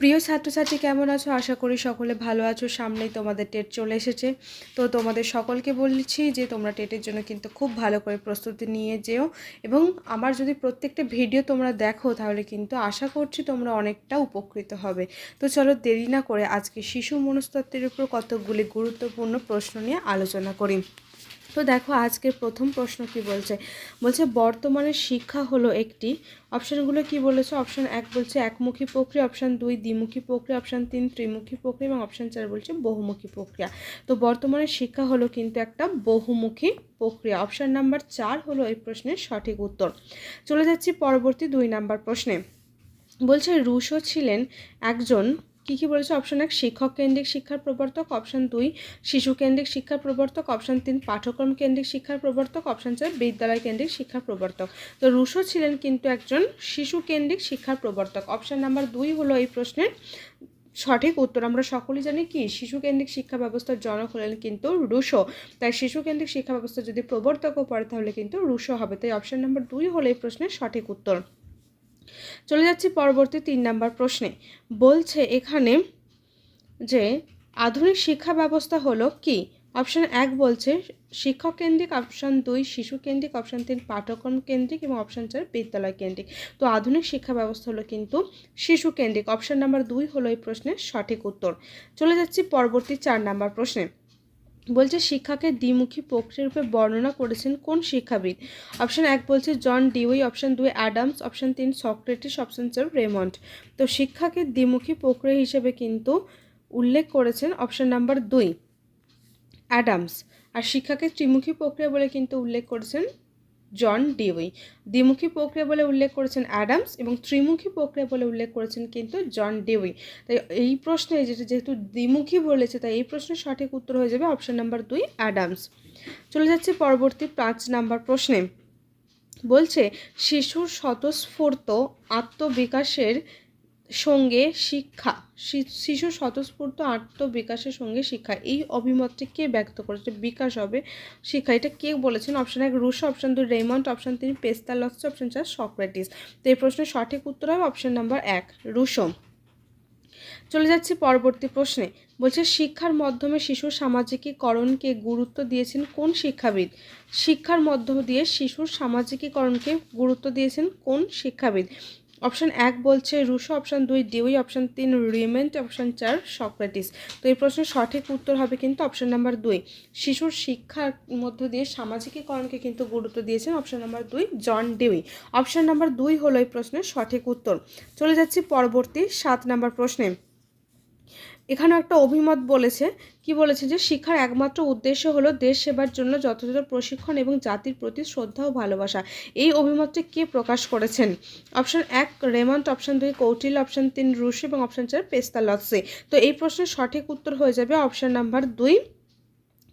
প্রিয় ছাত্রছাত্রী কেমন আছো? আশা করি সকলে ভালো আছো। সামনেই তোমাদের টেট চলে এসেছে, তো তোমাদের সকলকে বলছি যে তোমরা টেটের জন্য কিন্তু খুব ভালো করে প্রস্তুতি নিয়ে যেও, এবং আমার যদি প্রত্যেকটা ভিডিও তোমরা দেখো তাহলে কিন্তু আশা করছি তোমরা অনেকটা উপকৃত হবে। তো চলো দেরি না করে আজকে শিশু মনস্তত্ত্বের উপর কতকগুলি গুরুত্বপূর্ণ প্রশ্ন নিয়ে আলোচনা করি। তো দেখো আজকের প্রথম প্রশ্ন কি বলছে, বর্তমানে শিক্ষা হলো একটি, অপশানগুলো কি বলেছে? অপশান 1 বলছে একমুখী প্রক্রিয়া, অপশান 2 দ্বিমুখী প্রক্রিয়া, অপশান 3 ত্রিমুখী প্রক্রিয়া এবং অপশান 4 বলছে বহুমুখী প্রক্রিয়া। তো বর্তমানে শিক্ষা হলো কিন্তু একটা বহুমুখী প্রক্রিয়া। অপশান নাম্বার 4 হলো এই প্রশ্নের সঠিক উত্তর। চলে যাচ্ছি পরবর্তী 2 নাম্বার প্রশ্নে। বলছে রুশো ছিলেন একজন, কি বলেছে? অপশান 1 শিক্ষক কেন্দ্রিক শিক্ষার প্রবর্তক, অপশান 2 শিশু কেন্দ্রিক শিক্ষার প্রবর্তক, অপশান 3 পাঠ্যক্রম কেন্দ্রিক শিক্ষার প্রবর্তক, অপশান 4 বিদ্যালয় কেন্দ্রিক শিক্ষার প্রবর্তক। তো রুশো ছিলেন কিন্তু একজন শিশু কেন্দ্রিক শিক্ষার প্রবর্তক। অপশান নাম্বার 2 হলো এই প্রশ্নের সঠিক উত্তর। আমরা সকলেই জানি কি শিশু কেন্দ্রিক শিক্ষা ব্যবস্থার জনক হলেন কিন্তু রুশো, তাই শিশু কেন্দ্রিক শিক্ষা ব্যবস্থা যদি প্রবর্তকও পড়ে তাহলে কিন্তু রুশো হবে। তাই অপশান নাম্বার 2 হলো এই প্রশ্নের সঠিক উত্তর। চলে যাচ্ছি পরবর্তী 3 নাম্বার প্রশ্নে। বলছে এখানে যে আধুনিক শিক্ষা ব্যবস্থা হলো কি? অপশান 1 বলছে শিক্ষক কেন্দ্রিক, অপশান 2 শিশু কেন্দ্রিক, অপশান 3 পাঠ্যক্রম কেন্দ্রিক এবং অপশান 4 বিদ্যালয় কেন্দ্রিক। তো আধুনিক শিক্ষা ব্যবস্থা হলো কিন্তু শিশু কেন্দ্রিক। অপশান নাম্বার 2 হলো এই প্রশ্নের সঠিক উত্তর। চলে যাচ্ছি পরবর্তী 4 নাম্বার প্রশ্নে। বলছে শিক্ষাকে দ্বিমুখী প্রক্রিয়ারূপে বর্ণনা করেছেন কোন শিক্ষাবিদ? অপশান 1 বলছে John Dewey, option 2 Adams, option 3 Socrates, option 4 Raymond. তো শিক্ষাকে দ্বিমুখী প্রক্রিয়া হিসেবে কিন্তু উল্লেখ করেছেন অপশান নাম্বার 2 অ্যাডামস, আর শিক্ষাকে ত্রিমুখী প্রক্রিয়া বলে কিন্তু উল্লেখ করেছেন জন ডিউই। দ্বিমুখী প্রক্রিয়া বলে উল্লেখ করেছেন অ্যাডামস এবং ত্রিমুখী প্রক্রিয়া বলে উল্লেখ করেছেন কিন্তু জন ডিউই। তাই এই প্রশ্নে যেহেতু দ্বিমুখী বলেছে তাই এই প্রশ্নের সঠিক উত্তর হয়ে যাবে অপশান নাম্বার 2 অ্যাডামস। চলে যাচ্ছে পরবর্তী 5 নাম্বার প্রশ্নে। বলছে শিশুর স্বতঃস্ফূর্ত আত্মবিকাশের সঙ্গে শিক্ষা, শিশু স্বতঃস্ফূর্ত আত্মবিকাশের সঙ্গে শিক্ষা, এই অভিমতটি কে ব্যক্ত করেছে? বিকাশ হবে শিক্ষা, এটা কে বলেছেন? Option 1 Rousseau, option 2 Raymont, option 3 Pestalozzi, option 4 Socrates. তো এই প্রশ্নের সঠিক উত্তর হবে অপশান নাম্বার 1 রুশো। চলে যাচ্ছি পরবর্তী প্রশ্নে। বলছে শিক্ষার মাধ্যমে শিশুর সামাজিকীকরণকে গুরুত্ব দিয়েছেন কোন শিক্ষাবিদ? শিক্ষার মধ্য দিয়ে শিশুর সামাজিকীকরণকে গুরুত্ব দিয়েছেন কোন শিক্ষাবিদ? অপশান 1 বলছে Rousseau, option 2 Dewey, option 3 Raymont, option 4 Socrates. তো এই প্রশ্নের সঠিক উত্তর হবে কিন্তু অপশান নাম্বার 2 শিশুর শিক্ষার মধ্য দিয়ে সামাজিকীকরণকে কিন্তু গুরুত্ব দিয়েছেন option number 2 John Dewey. Option number 2 হলো এই প্রশ্নের সঠিক উত্তর। চলে যাচ্ছি পরবর্তী 7 নাম্বার প্রশ্নে। এখানে একটা অভিমত বলেছে, কি বলেছে? যে শিক্ষার একমাত্র উদ্দেশ্য হলো দেশ সেবার জন্য যথাযথ প্রশিক্ষণ এবং জাতির প্রতি শ্রদ্ধা ও ভালোবাসা। এই অভিমতটি কে প্রকাশ করেছেন? Option 1 Raymond, option 2 Kautilya, option 3 Rousseau এবং অপশান 4 পেস্তালস্কি। তো এই প্রশ্নের সঠিক উত্তর হয়ে যাবে option number 2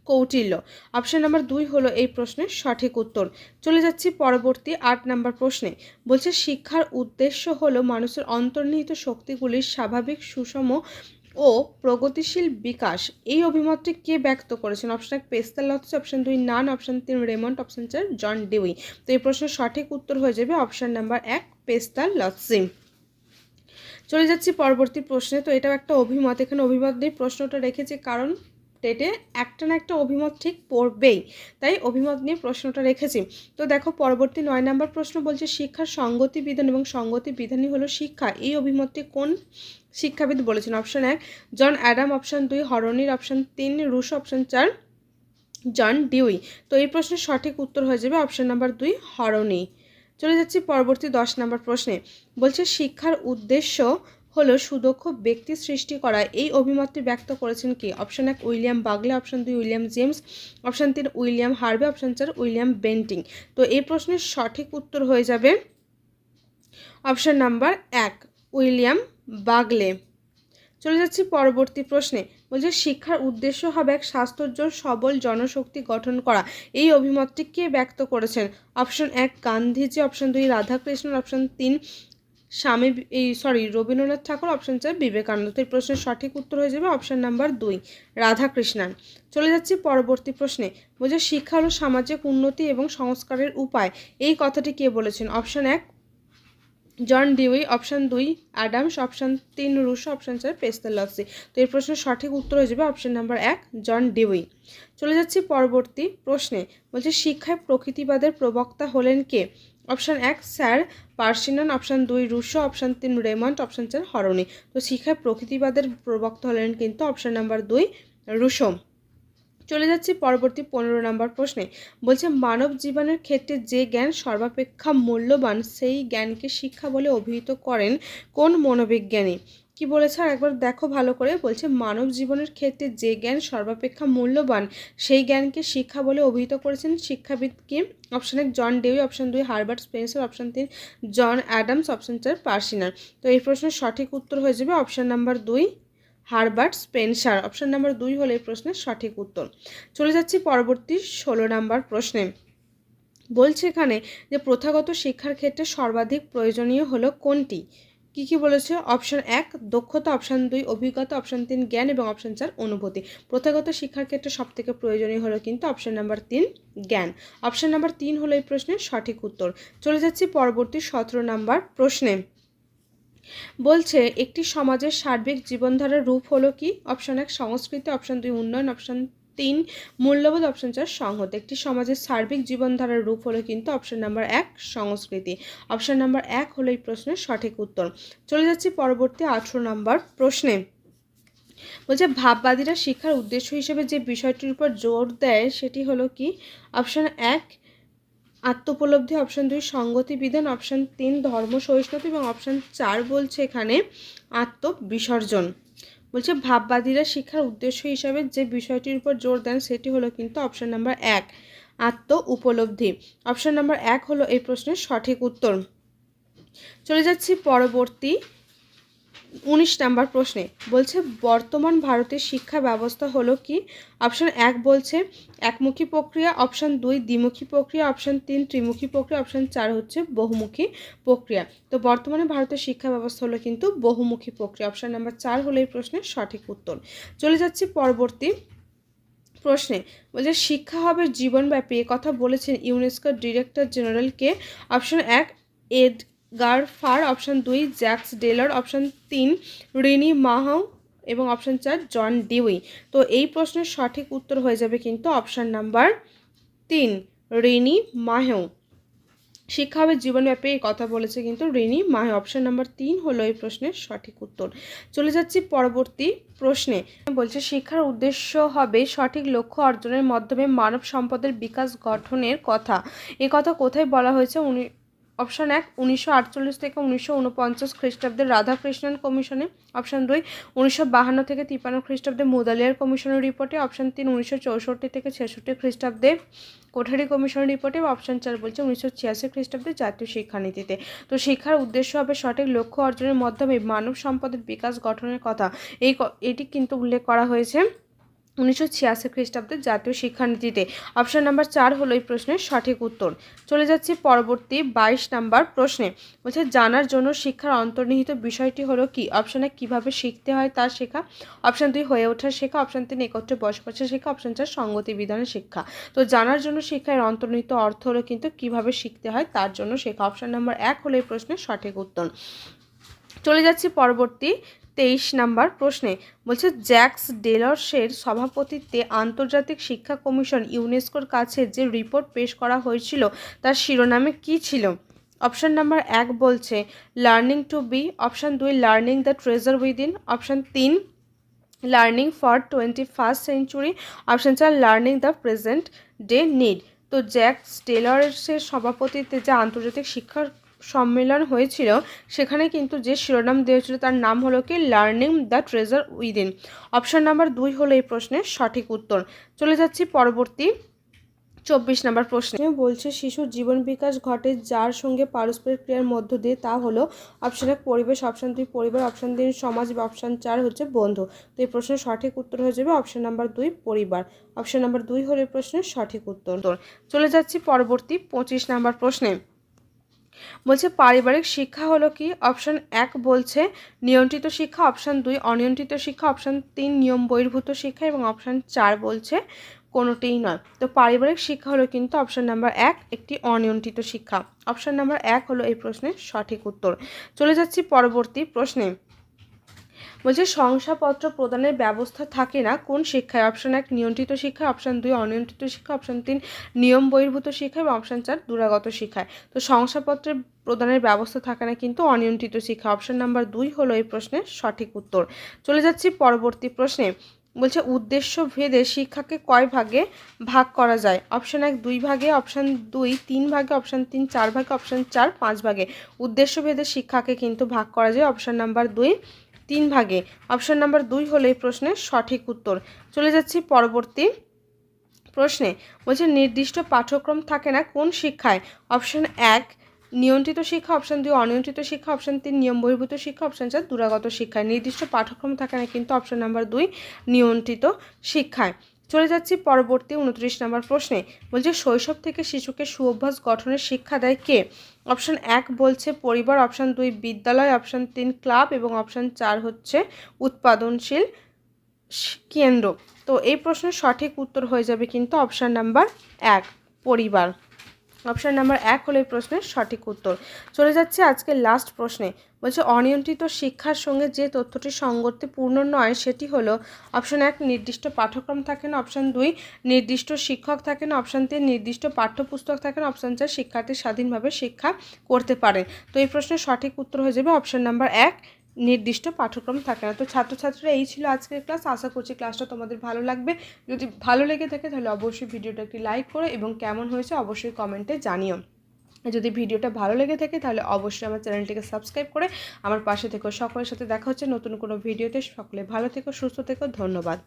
Kautilya. Option number 2 হলো এই প্রশ্নের সঠিক উত্তর। চলে যাচ্ছি পরবর্তী 8 নাম্বার প্রশ্নে। বলছে শিক্ষার উদ্দেশ্য হলো মানুষের অন্তর্নিহিত শক্তিগুলির স্বাভাবিক সুষম ও প্রগতিশীল বিকাশ। এই অভিমতটি কে ব্যক্ত করেছেন? Option 1 Pestalozzi, option 2 Nunn, option 3 Raymont, option 4 John Dewey. তো এই প্রশ্নের সঠিক উত্তর হয়ে যাবে অপশান নাম্বার 1 পেস্তালস্কি। চলে যাচ্ছি পরবর্তী প্রশ্নে। তো এটাও একটা অভিমত, এখানে অভিমত নিয়ে প্রশ্নটা রেখেছি কারণ টেটে একটা না একটা অভিমত ঠিক পড়বেই, তাই অভিমত নিয়ে প্রশ্নটা রেখেছি। তো দেখো পরবর্তী 9 নাম্বার প্রশ্ন বলছে শিক্ষার সঙ্গতি বিধান এবং সঙ্গতি বিধানই হলো শিক্ষা। এই অভিমতটি কোন শিক্ষাবিদ বলেছেন? অপশান 1 জন অ্যাডাম, অপশান 2 হরনির, option 3 Rousseau, option 4 John Dewey. তো এই প্রশ্নের সঠিক উত্তর হয়ে যাবে অপশান নাম্বার 2 হরনি। চলে যাচ্ছি পরবর্তী 10 নম্বর প্রশ্নে। বলছে শিক্ষার উদ্দেশ্য হলো সুদক্ষ ব্যক্তি সৃষ্টি করা। এই অভিমতটি ব্যক্ত করেছেন কি? Option 1 William Bagley, option 2 William James, option 3 William Harvey, option 4 William Bentinck. তো এই প্রশ্নের সঠিক উত্তর হয়ে যাবে অপশান নাম্বার 1 উইলিয়াম বাগলে। চলে যাচ্ছি পরবর্তী প্রশ্নে। বলছে শিক্ষার উদ্দেশ্য হবে এক স্বাস্থ্যোজ্জ্বল সবল জনশক্তি গঠন করা। এই অভিমতটি কে ব্যক্ত করেছেন? Option 1 Gandhiji, option 2 Radhakrishnan, option 3 Rabindranath Thakur, option 4 Vivekananda. তো এই প্রশ্নের সঠিক উত্তর হয়ে যাবে অপশান নাম্বার 2 রাধাকৃষ্ণন। চলে যাচ্ছি পরবর্তী প্রশ্নে। বলছে শিক্ষা হলো সামাজিক উন্নতি এবং সংস্কারের উপায়। এই কথাটি কে বলেছেন? Option 1 John Dewey, option 2 Adams, option 3 Rousseau, option 4 Pestalozzi. তো এই প্রশ্নের সঠিক উত্তর হয়ে যাবে অপশান নাম্বার 1 জন ডিউই। চলে যাচ্ছি পরবর্তী প্রশ্নে। বলছে শিক্ষায় প্রকৃতিবাদের প্রবক্তা হলেন কে? Option 1 sir Percy Nunn, option 2 Rousseau, option 3 Raymont, option 4 Horne. তো শিক্ষায় প্রকৃতিবাদের প্রবক্তা হলেন কিন্তু অপশান নাম্বার 2 রুশো। চলে যাচ্ছি পরবর্তী 15 নম্বর প্রশ্নে। বলছে মানব জীবনের ক্ষেত্রে যে জ্ঞান সর্বাপেক্ষা মূল্যবান সেই জ্ঞানকে শিক্ষা বলে অভিহিত করেন কোন মনোবিজ্ঞানী? কি বলেছে আর একবার দেখো ভালো করে। বলছে মানব জীবনের ক্ষেত্রে যে জ্ঞান সর্বাপেক্ষা মূল্যবান সেই জ্ঞানকে শিক্ষা বলে অভিহিত করেছেন শিক্ষাবিদ কি? Option 1 John Dewey, option 2 Herbert Spencer, option 3 John Adams, option 4 পার্সিনার। তো এই প্রশ্নের সঠিক উত্তর হয়ে যাবে option number 2 Herbert Spencer. Option number 2 হলো এই প্রশ্নের সঠিক উত্তর। চলে যাচ্ছি পরবর্তী 16 নম্বর প্রশ্নে। বলছে এখানে যে প্রথাগত শিক্ষার ক্ষেত্রে সর্বাধিক প্রয়োজনীয় হলো কোনটি? কি বলেছে? অপশান 1 দক্ষতা, অপশান 2 অভিজ্ঞতা, অপশান 3 জ্ঞান এবং অপশান 4 অনুভূতি। প্রথাগত শিক্ষার ক্ষেত্রে সবথেকে প্রয়োজনীয় হলো কিন্তু অপশান নাম্বার 3 জ্ঞান। অপশান নাম্বার 3 হলো এই প্রশ্নের সঠিক উত্তর। চলে যাচ্ছি পরবর্তী 17 নম্বর প্রশ্নে। বলছে একটি সমাজের সার্বিক জীবনধারার রূপ হলো কি? অপশান 1 সংস্কৃতি, অপশান 2 উন্নয়ন, অপশান 3 মূল্যবোধ, অপশান 4 সংহতি। একটি সমাজের সার্বিক জীবনধারার রূপ হলো কিন্তু অপশান নাম্বার 1 সংস্কৃতি। অপশান নাম্বার 1 হলো এই প্রশ্নের সঠিক উত্তর। চলে যাচ্ছি পরবর্তী 18 নম্বর প্রশ্নে। বলছে ভাববাদীরা শিক্ষার উদ্দেশ্য হিসেবে যে বিষয়টির উপর জোর দেয় সেটি হলো কি? অপশান 1 আত্মোপলব্ধি, অপশান 2 সঙ্গতি বিধান, অপশান 3 ধর্ম সহিষ্ণুতা এবং অপশান 4 বলছে এখানে আত্মবিসর্জন। বলছে ভাববাদীরা শিক্ষার উদ্দেশ্য হিসাবে যে বিষয়টির উপর জোর দেন সেটি হলো কিন্তু অপশান নাম্বার 1 আত্ম উপলব্ধি। অপশান নাম্বার 1 হলো এই প্রশ্নের সঠিক উত্তর। চলে যাচ্ছি পরবর্তী 19 নম্বর প্রশ্নে। বলছে বর্তমান ভারতের শিক্ষা ব্যবস্থা হলো কি? অপশান 1 বলছে একমুখী প্রক্রিয়া, অপশান 2 দ্বিমুখী প্রক্রিয়া, অপশান 3 ত্রিমুখী প্রক্রিয়া, অপশান 4 হচ্ছে বহুমুখী প্রক্রিয়া। তো বর্তমানে ভারতের শিক্ষা ব্যবস্থা হলো কিন্তু বহুমুখী প্রক্রিয়া। অপশান নাম্বার 4 হলো এই প্রশ্নের সঠিক উত্তর। চলে যাচ্ছি পরবর্তী প্রশ্নে। বলছে শিক্ষা হবে জীবনব্যাপী এ কথা বলেছেন ইউনেস্কোর ডিরেক্টর জেনারেল কে? Option 1 Edgar Faure, option 2 Jacques Delors, option 3 René Maheu এবং অপশান 4 জন ডিউই। তো এই প্রশ্নের সঠিক উত্তর হয়ে যাবে কিন্তু অপশান নাম্বার 3 রিনি মাহেউ। শিক্ষা হবে জীবনব্যাপী এই কথা বলেছে কিন্তু রিনি মাহে। অপশান নাম্বার 3 হলো এই প্রশ্নের সঠিক উত্তর। চলে যাচ্ছি পরবর্তী প্রশ্নে। বলছে শিক্ষার উদ্দেশ্য হবে সঠিক লক্ষ্য অর্জনের মাধ্যমে মানব সম্পদের বিকাশ গঠনের কথা। এ কথা কোথায় বলা হয়েছে? অপশান 1 1948 থেকে 1949 খ্রিস্টাব্দে রাধাকৃষ্ণন কমিশনে, অপশান 2 1952 থেকে 53 খ্রিস্টাব্দে মুদালিয়ার কমিশনের রিপোর্টে, অপশান 3 1964 থেকে 66 খ্রিস্টাব্দে কোঠারি কমিশনের রিপোর্টে, অপশান 4 বলছে 1986 খ্রিস্টাব্দে জাতীয় শিক্ষানীতিতে। তো শিক্ষার উদ্দেশ্য হবে সঠিক লক্ষ্য অর্জনের মাধ্যমে মানব সম্পদের বিকাশ গঠনের কথা। এটি কিন্তু উল্লেখ করা হয়েছে 1986 খ্রিস্টাব্দের জাতীয় শিক্ষানীতিতে। অপশান নাম্বার 4 হলো এই প্রশ্নের সঠিক উত্তর। চলে যাচ্ছি পরবর্তী 22 নাম্বার প্রশ্নে। বলছে জানার জন্য শিক্ষার অন্তর্নিহিত বিষয়টি হলো কি? অপশানে কিভাবে শিখতে হয় তার শেখা, অপশান 2 হয়ে ওঠার শেখা, অপশান 3 একত্রে বসবাসের শেখা, অপশান 4 সঙ্গতি বিধানের শিক্ষা। তো জানার জন্য শিক্ষার অন্তর্নিহিত অর্থ হলো কিন্তু কিভাবে শিখতে হয় তার জন্য শেখা। অপশান নাম্বার 1 হলো এই প্রশ্নের সঠিক উত্তর। চলে যাচ্ছি পরবর্তী 23 নাম্বার প্রশ্নে। বলছে জ্যাক্স ডেলর্সের সভাপতিত্বে আন্তর্জাতিক শিক্ষা কমিশন ইউনেস্কোর কাছে যে রিপোর্ট পেশ করা হয়েছিল তার শিরোনামে কি ছিল? অপশান নাম্বার 1 বলছে learning to be, option 2 learning the treasure within, option 3 learning for 21st century, option 4 learning the present day need. তো জ্যাক্স ডেলর্সের সভাপতিত্বে যে আন্তর্জাতিক শিক্ষার সম্মেলন হয়েছিল সেখানে কিন্তু যে শিরোনাম দেওয়া হয়েছিল তার নাম হলো কি learning the treasure within. Option number 2 হলো এই প্রশ্নের সঠিক উত্তর। চলে যাচ্ছি পরবর্তী 24 নম্বর প্রশ্নে। বলছে শিশুর জীবন বিকাশ ঘটে যার সঙ্গে পারস্পরিক ক্রিয়ার মধ্য দিয়ে, তা হলো অপশান 1 পরিবেশ, অপশান 2 পরিবার, অপশান 3 সমাজ বা অপশান 4 হচ্ছে বন্ধু। তো এই প্রশ্নের সঠিক উত্তর হয়ে যাবে অপশান নাম্বার 2 পরিবার। অপশান নাম্বার 2 হলো এই প্রশ্নের সঠিক উত্তর। চলে যাচ্ছি পরবর্তী 25 নম্বর প্রশ্নে। বলছে পারিবারিক শিক্ষা হলো কি? অপশান 1 বলছে নিয়ন্ত্রিত শিক্ষা, অপশান 2 অনিয়ন্ত্রিত শিক্ষা, অপশান 3 নিয়ম বহির্ভূত শিক্ষা এবং অপশান 4 বলছে কোনোটিই নয়। তো পারিবারিক শিক্ষা হলো কিন্তু অপশান নাম্বার 1 একটি অনিয়ন্ত্রিত শিক্ষা। অপশান নাম্বার 1 হলো এই প্রশ্নের সঠিক উত্তর। চলে যাচ্ছি পরবর্তী প্রশ্নে। বলছে শংসাপত্র প্রদানের ব্যবস্থা থাকে না কোন শিক্ষায়? অপশান 1 নিয়ন্ত্রিত শিক্ষা, অপশান 2 অনিয়ন্ত্রিত শিক্ষা, অপশান 3 নিয়ম বহির্ভূত শিক্ষা এবং অপশান 4 দূরাগত শিক্ষায়। তো শংসাপত্রের প্রদানের ব্যবস্থা থাকে না কিন্তু অনিয়ন্ত্রিত শিক্ষা। অপশান নাম্বার 2 হলো এই প্রশ্নের সঠিক উত্তর। চলে যাচ্ছি পরবর্তী প্রশ্নে। বলছে উদ্দেশ্য ভেদে শিক্ষাকে কয় ভাগে ভাগ করা যায়? অপশান 1 2 ভাগে, অপশান 2 3 ভাগে, অপশান 3 4 ভাগে, অপশান 4 5 ভাগে। উদ্দেশ্য ভেদে শিক্ষাকে কিন্তু ভাগ করা যায় অপশান নাম্বার 2 3 ভাগে। অপশান নাম্বার 2 হলো এই প্রশ্নের সঠিক উত্তর। চলে যাচ্ছি পরবর্তী প্রশ্নে। বলছে নির্দিষ্ট পাঠ্যক্রম থাকে না কোন শিক্ষায়? অপশান 1 নিয়ন্ত্রিত শিক্ষা, অপশান 2 অনিয়ন্ত্রিত শিক্ষা, অপশান 3 নিয়ম বহির্ভূত শিক্ষা, অপশান 4 দূরাগত শিক্ষায়। নির্দিষ্ট পাঠ্যক্রম থাকে না কিন্তু অপশান নাম্বার 2 নিয়ন্ত্রিত শিক্ষায়। চলে যাচ্ছি পরবর্তী 29 নম্বর প্রশ্নে। বলছে শৈশব থেকে শিশুকে সুঅভ্যাস গঠনের শিক্ষা দেয় কে? অপশান 1 বলছে পরিবার, অপশান 2 বিদ্যালয়, অপশান 3 ক্লাব এবং অপশান 4 হচ্ছে উৎপাদনশীল কেন্দ্র। তো এই প্রশ্নের সঠিক উত্তর হয়ে যাবে কিন্তু অপশান নাম্বার 1 পরিবার। অপশান নাম্বার 1 হলো এই প্রশ্নের সঠিক উত্তর। চলে যাচ্ছে আজকে লাস্ট প্রশ্নে। বলছে অনিয়ন্ত্রিত শিক্ষার সঙ্গে যে তথ্যটি সঙ্গতিপূর্ণ নয় সেটি হলো অপশান 1 নির্দিষ্ট পাঠ্যক্রম থাকে না, অপশান 2 নির্দিষ্ট শিক্ষক থাকে না, অপশান 3 নির্দিষ্ট পাঠ্যপুস্তক থাকে না, অপশান 4 শিক্ষার্থী স্বাধীনভাবে শিক্ষা করতে পারে। তো এই প্রশ্নের সঠিক উত্তর হয়ে যাবে অপশান নাম্বার 1 নির্দিষ্ট পাঠ্যক্রম থাকে না। তো ছাত্রছাত্রীরা এই ছিল আজকের ক্লাস। আশা করছি ক্লাসটা তোমাদের ভালো লাগবে। যদি ভালো লেগে থাকে তাহলে অবশ্যই ভিডিওটা একটি লাইক করো এবং কেমন হয়েছে অবশ্যই কমেন্টে জানিও। যদি ভিডিওটা ভালো লেগে থাকে তাহলে অবশ্যই আমার চ্যানেলটিকে সাবস্ক্রাইব করে আমার পাশে থেকো। সকলের সাথে দেখা হচ্ছে নতুন কোনো ভিডিওতে। সকলে ভালো থেকো, সুস্থ থেকো, ধন্যবাদ।